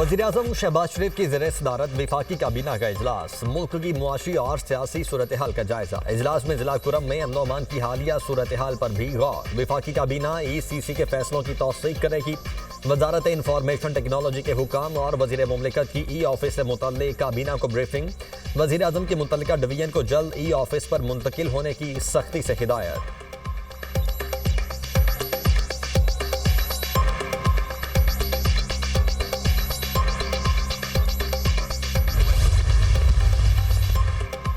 वज़ीर-ए-आज़म शहबाज शरीफ की ज़ेर सदारत वफाकी काबीना का इजलास, मुल्क की मुआशी और सियासी सूरत हाल का जायजा। इजलास में जिला कुरम में अमन अमान की हालिया सूरत हाल पर भी गौर। वफाकी काबीना ECC के फैसलों की तौसीक करेगी। वजारत इंफॉर्मेशन टेक्नोलॉजी के हुकाम और वज़ीर मुमलिकत की ऑफिस से मुतल्लिक़ काबीना को ब्रीफिंग। वज़ीर-ए-आज़म के मुतल्लिका डिवीजन को जल्द ऑफिस पर मुंतकिल होने की सख्ती से हिदायत।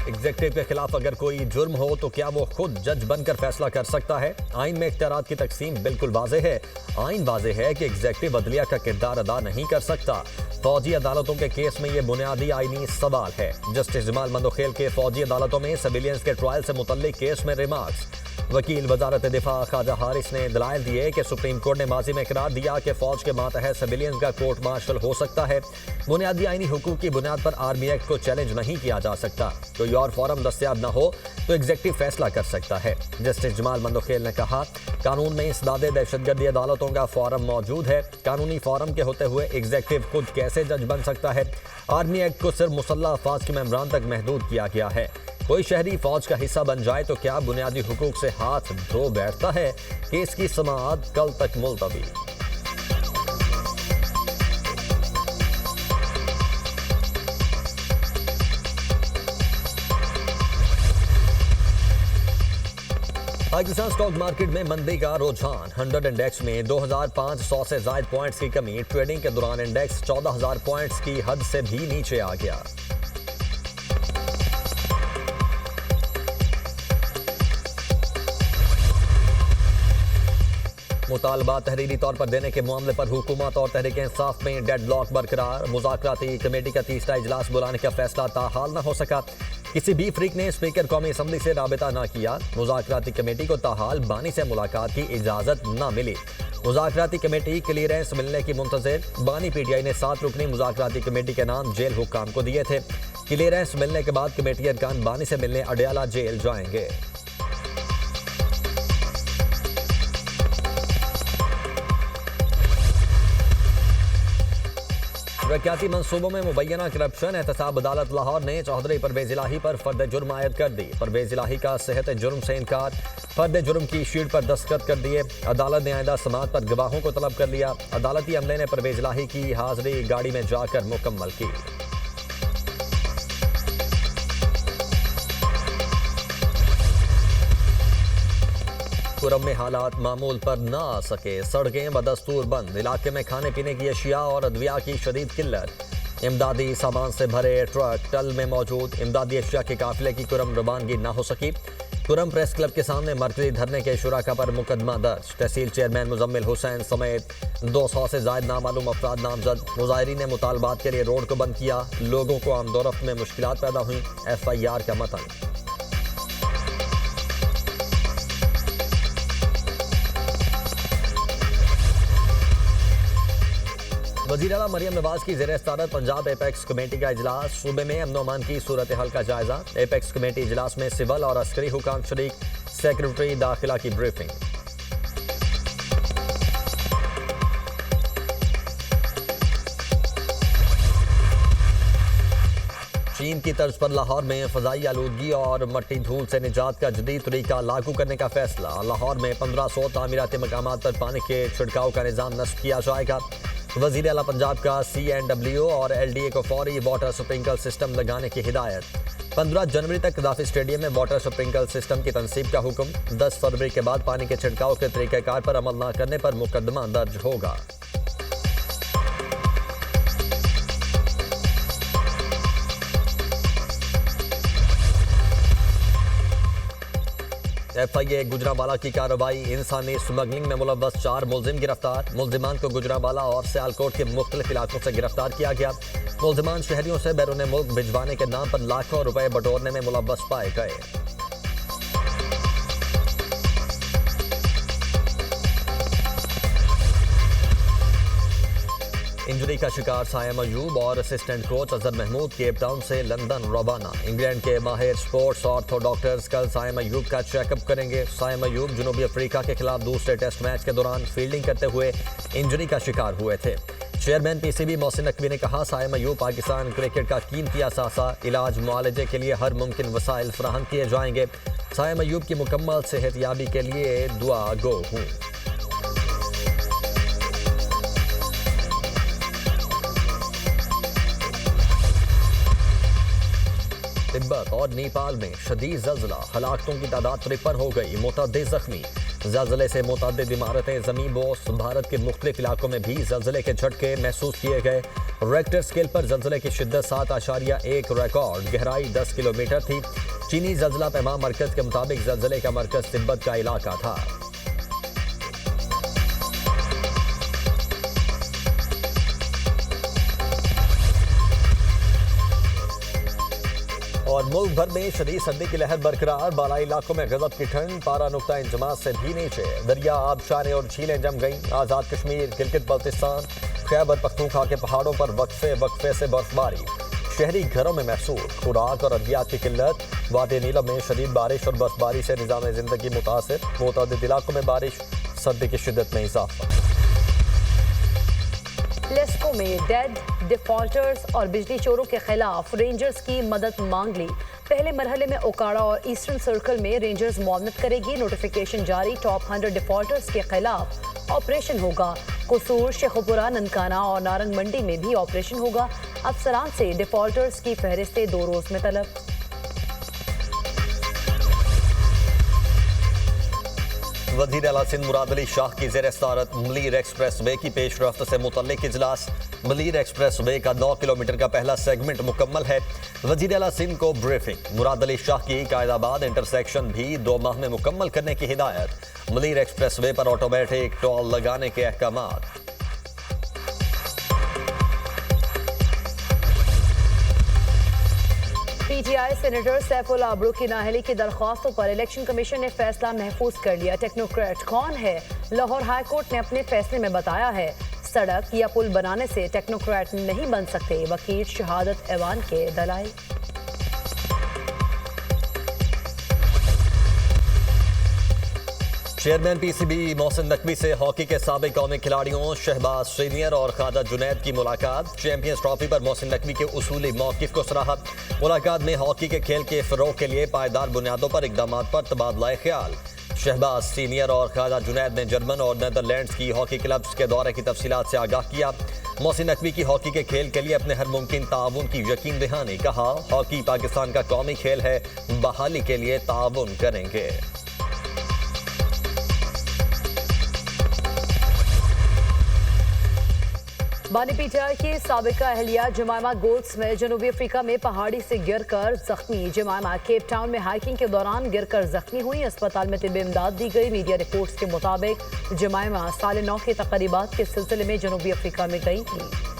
एग्जेक्टिव के खिलाफ अगर कोई जुर्म हो तो क्या वो खुद जज बनकर फैसला कर सकता है? आइन में इख्तियारात की तकसीम बिल्कुल वाज़े है। आइन वाज़े है कि एग्जेक्टिव अदलिया का किरदार अदा नहीं कर सकता। फौजी अदालतों के केस में ये बुनियादी आइनी सवाल है। जस्टिस जमाल मंदोखेल के फौजी अदालतों में सिविलियंस के ट्रायल से मुतल्लिक केस में रिमार्क्स। वकील वजारत दिफा ख्वाजा हारिस ने दलाइल दिए कि सुप्रीम कोर्ट ने माजी में करार दिया कि फौज के मातहत सिविलियंस का कोर्ट मार्शल हो सकता है। बुनियादी आइनी हुकूक की बुनियाद पर आर्मी एक्ट को चैलेंज नहीं किया जा सकता। कोई और फॉरम दस्तयाब न हो तो एग्जेक्टिव फैसला कर सकता है। जस्टिस जमाल मंदोखेल ने कहा, कानून में इसदादे दहशतगर्दी अदालतों का फॉरम मौजूद है। कानूनी फॉरम के होते हुए एग्जेक्टिव खुद कैसे जज बन सकता है? आर्मी एक्ट को सिर्फ मुसल्लह अफवाज के मेंबरान तक महदूद किया गया है। कोई शहरी फौज का हिस्सा बन जाए तो क्या बुनियादी हुकूक से हाथ धो बैठता है? केस की समाअत कल तक मुलतवी। पाकिस्तान स्टॉक मार्केट में मंदी का रुझान। 100 इंडेक्स में 2500 से ज्यादा पॉइंट्स की कमी। ट्रेडिंग के दौरान इंडेक्स 14000 पॉइंट्स की हद से भी नीचे आ गया। मुतालबा तहरीरी तौर पर देने के मामले पर हुकूमत और तहरीक इंसाफ में डेडलॉक बरकरार। मुज़ाकराती कमेटी का तीसरा इजलास बुलाने का फैसला ताहाल न हो सका। किसी भी फरीक ने स्पीकर कौमी असम्बली से राबिता न किया। मुज़ाकराती कमेटी को ताहाल बानी से मुलाकात की इजाज़त न मिली। मुज़ाकराती कमेटी क्लियरेंस मिलने की मुंतज़िर। बानी PTI ने 7 रुकनी मुज़ाकराती कमेटी के नाम जेल हुक्काम को दिए थे। क्लियरेंस मिलने के बाद कमेटी अरकान बानी से मिलने अडयाला जेल जाएंगे। तरक्याती मंसूबों में मुबैना करप्शन। एहतसाब अदालत लाहौर ने चौधरी परवेज इलाही पर फर्द जुर्म आयद कर दी। परवेज इलाही का सेहत जुर्म से इनकार। फर्द जुर्म की शीट पर दस्तखत कर दिए। अदालत ने आइंदा समाअत पर गवाहों को तलब कर लिया। अदालती अमले ने परवेज इलाही की हाजिरी गाड़ी में जाकर मुकम्मल की। कुरम में हालात मामूल पर न आ सके। सड़कें बदस्तूर बंद। इलाके में खाने पीने की अशिया और अद्विया की शदीद किल्लत। इमदादी सामान से भरे ट्रक टल में मौजूद। इमदादी अशिया के काफिले की कुरम रवानगी न हो सकी। कुरम प्रेस क्लब के सामने मरकजी धरने के शुराका पर मुकदमा दर्ज। तहसील चेयरमैन मुजम्मिल हुसैन समेत 200 से ज्यादा नामालूम अफराद नामजद। मुजाहिरीन ने मुतालबात के लिए रोड को बंद किया। लोगों को आमदोरफ्त में मुश्किलात पैदा हुई। FIR का मतन। वज़ीर आला मरियम नवाज की ज़ेर सदारत पंजाब एपेक्स कमेटी का इजलास। सूबे में अमन अमान की सूरत हाल का जायजा। एपेक्स कमेटी इजलास में सिविल और अस्करी हुकाम शरीक। सेक्रेटरी दाखिला की ब्रीफिंग। चीन की तर्ज पर लाहौर में फ़ज़ाई आलूदगी और मट्टी धूल से निजात का जदीद तरीका लागू करने का फैसला। लाहौर में 1500 तामीराती मकामात पर पानी के छिड़काव का निज़ाम नस्ब किया जाएगा। वज़ीर आला पंजाब का CNW और LDA को फौरी वाटर स्प्रिंकल सिस्टम लगाने की हिदायत। 15 जनवरी तक कदाफी स्टेडियम में वाटर स्प्रिंकल सिस्टम की तनसीब का हुक्म। 10 फरवरी के बाद पानी के छिड़काव के तरीक़ाकार पर अमल न करने पर मुकदमा दर्ज होगा। FIA गुजरांवाला की कार्रवाई। इंसानी स्मगलिंग में मुलव्वस 4 मुलजिम गिरफ्तार। मुलजिमान को गुजरांवाला और सियालकोट के मुख्तलिफ इलाकों से गिरफ्तार किया गया। मुलजिमान शहरियों से बैरून मुल्क भिजवाने के नाम पर लाखों रुपए बटोरने में मुलव्वस पाए गए। इंजरी का शिकार सायम अयूब और assistant coach Azhar Mahmood Cape Town से लंदन रवाना। इंग्लैंड के माहिर स्पोर्ट्स ऑर्थो डॉक्टर्स कल सायम अयूब का चेकअप करेंगे। सायम अयूब जनूबी अफ्रीका के खिलाफ दूसरे टेस्ट मैच के दौरान फील्डिंग करते हुए इंजरी का शिकार हुए थे। चेयरमैन पीसीबी मोहसिन नकवी ने कहा, सायम अयूब पाकिस्तान क्रिकेट का कीमती असासा, इलाज मुआलजे के लिए हर मुमकिन वसाइल फराहम किए जाएंगे। सायम अयूब की मुकम्मल सेहतयाबी के लिए दुआ गो हूँ। तिब्बत और नेपाल में शदीद जल्जला, हलाकतों की तादाद 53 हो गई, मुतअद्दिद जख्मी। जल्जले से मुतअद्दिद इमारतें ज़मीन बोस। भारत के मुख्तलिफ इलाकों में भी जल्जले के झटके महसूस किए गए। रेक्टर स्केल पर जल्जले की शिद्दत 7.1 रिकॉर्ड, गहराई 10 किलोमीटर थी। चीनी जल्जला पैमा मरकज के मुताबिक जल्जले का मरकज तिब्बत का इलाका था। और मुल्क भर में शदीद सर्दी की लहर बरकरार, बालाई इलाकों में गजब की ठंड, पारा नुक्ता इंजमास से भी नीचे। दरिया, आबशारें और झीलें जम गईं। आज़ाद कश्मीर, गिलगित बल्तिस्तान, खैबर पख्तूनख्वा के पहाड़ों पर वक्फे से बर्फबारी। शहरी घरों में महसूस खुराक और अद्वियात की किल्लत। वादी नीलम में शदीद बारिश और बर्फबारी से निज़ाम ज़िंदगी मुतासिर। मुतअद्दिद इलाकों में बारिश, सर्दी की शिद्दत में इजाफा। लेस्को में डेड, डिफॉल्टर्स और बिजली चोरों के खिलाफ रेंजर्स की मदद मांग ली। पहले मरहले में ओकाड़ा और ईस्टर्न सर्कल में रेंजर्स मुआवनत करेगी। नोटिफिकेशन जारी, टॉप 100 डिफॉल्टर्स के खिलाफ ऑपरेशन होगा। कसूर, शेखुपुरा, ननकाना और नारंग मंडी में भी ऑपरेशन होगा। अफसरान से डिफॉल्टर्स की फहरिस्तें 2 रोज में तलब। वज़ीर आला सिंध मुराद अली शाह की ज़ेर सदारत मलीर एक्सप्रेस वे की पेशरफ्त से मुतल्लिक इजलास। मलीर एक्सप्रेस वे का 9 किलोमीटर का पहला सेगमेंट मुकम्मल है। वज़ीर आला सिंध को ब्रीफिंग। मुराद अली शाह की कायदाबाद इंटरसेक्शन भी 2 माह में मुकम्मल करने की हिदायत। मलीर एक्सप्रेस वे पर ऑटोमेटिक टोल लगाने के अहकामात। पीटीआई सेनेटर सैफुल्लाह अब्रू की नाअहली की दरख्वास्तों पर इलेक्शन कमीशन ने फैसला महफूज कर लिया। टेक्नोक्रेट कौन है? लाहौर हाई कोर्ट ने अपने फैसले में बताया है, सड़क या पुल बनाने से टेक्नोक्रेट नहीं बन सकते। वकील शहादत ऐवान के दलाइल। चेयरमैन पीसीबी मोहसिन नकवी से हॉकी के साबिक कौमी खिलाड़ियों शहबाज सीनियर और ख्वाजा जुनैद की मुलाकात। चैंपियंस ट्रॉफी पर मोहसिन नकवी के उसूली मौक़िफ़ को सराहा। मुलाकात में हॉकी के खेल के फ़रोग़ के लिए पायदार बुनियादों पर इक़दामात पर तबादला ख्याल। शहबाज सीनियर और ख्वाजा जुनैद ने जर्मन और नीदरलैंड्स की हॉकी क्लब्स के दौरे की तफसीलात से आगाह किया। मोहसिन नकवी की हॉकी के खेल के लिए अपने हर मुमकिन ताउन की यकीन दहानी। कहा, हॉकी पाकिस्तान का कौमी खेल है, बहाली के लिए ताउन करेंगे। बानी पीटीआई की साबिका अहलिया जमायमा गोल्डस्मिथ जनूबी अफ्रीका में पहाड़ी से गिरकर जख्मी। जमायमा केप टाउन में हाइकिंग के दौरान गिरकर जख्मी हुई। अस्पताल में तिब्बी इमदाद दी गई। मीडिया रिपोर्ट्स के मुताबिक जमायमा साल 9 के तकरीबात के सिलसिले में जनूबी अफ्रीका में गई थी।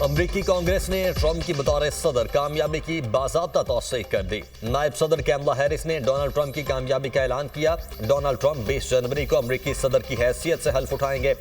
अमरीकी कांग्रेस ने ट्रंप की बतौर सदर कामयाबी की बाज़ाब्ता तौसीक कर दी। नायब सदर कैमला हैरिस ने डोनाल्ड ट्रंप की कामयाबी का ऐलान किया। डोनाल्ड ट्रंप 20 जनवरी को अमरीकी सदर की हैसियत से हल्फ उठाएंगे।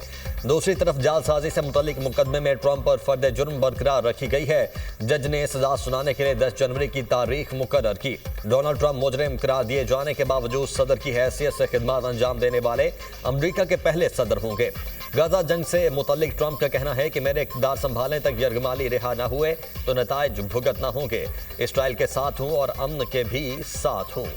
दूसरी तरफ जालसाजी से मुतल्लिक मुकदमे में ट्रंप पर फर्द जुर्म बरकरार रखी गई है। जज ने सजा सुनाने के लिए 10 जनवरी की तारीख मुकर्रर की। डोनाल्ड ट्रंप मुजरिम करार दिए जाने के बावजूद सदर की हैसियत से खिदमत अंजाम देने वाले अमरीका के पहले सदर होंगे। गाजा जंग से मुतल्लिक ट्रंप का कहना है कि मेरे इक़्तिदार संभालने तक यरगमाली रिहा न हुए तो नताइज भुगतना होंगे। इसराइल के साथ हूँ और अमन के भी साथ हूँ।